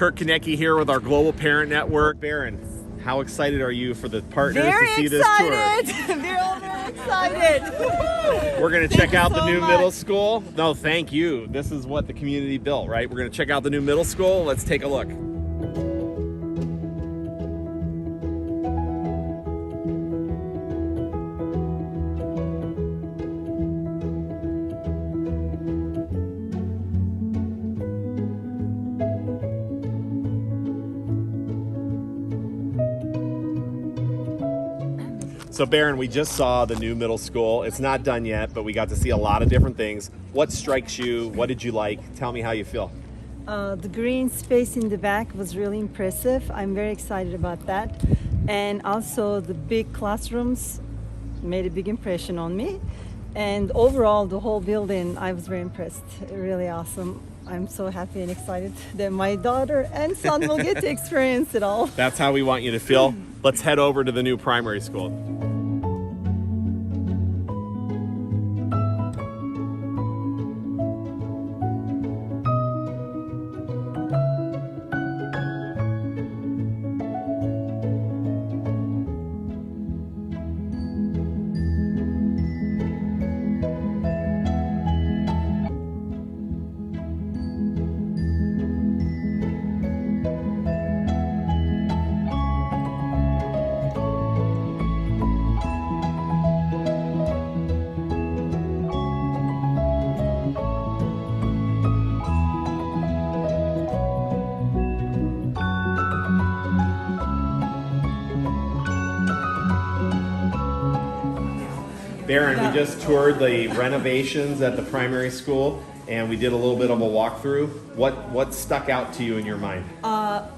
Kirk Konecki here with our Global Parent Network. Baron, how excited are you for the partners Very to see excited. this tour? We're all very excited. We're going to check out the new much. middle school. No, thank you. This is what the community built, right? We're going to check out the new middle school. Let's take a look. So Baron, we just saw the new middle school. It's not done yet, but we got to see a lot of different things. What strikes you? What did you like? Tell me how you feel. The green space in the back was really impressive. I'm very excited about that. And also the big classrooms made a big impression on me. And overall, the whole building, I was very impressed. Really awesome. I'm so happy and excited that my daughter and son will get to experience it all. That's how we want you to feel. Let's head over to the new primary school. Baron, we just toured the renovations at the primary school, and we did a little bit of a walkthrough. What stuck out to you in your mind?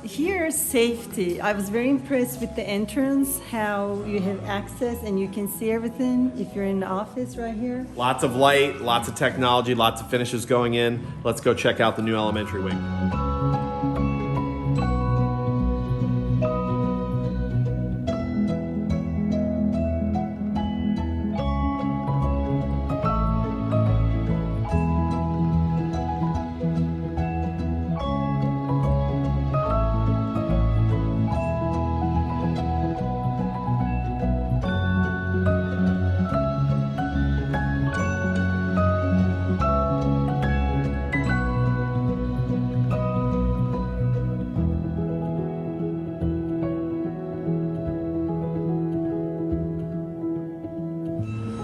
Here's safety. I was very impressed with the entrance, how you have access and you can see everything if you're in the office right here. Lots of light, lots of technology, lots of finishes going in. Let's go check out the new elementary wing.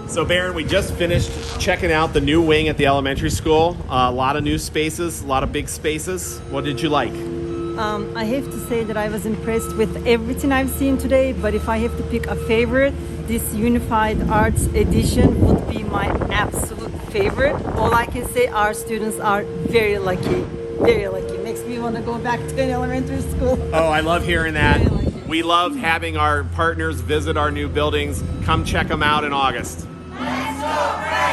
So Baron, we just finished checking out the new wing at the elementary school. A lot of new spaces, a lot of big spaces. What did you like? I have to say that I was impressed with everything I've seen today, but if I have to pick a favorite, this Unified Arts Edition would be my absolute favorite. All I can say, our students are very lucky, very lucky. Makes me want to go back to an elementary school. Oh, I love hearing that. Very lucky. We love having our partners visit our new buildings. Come check them out in August. Let's go, Brad!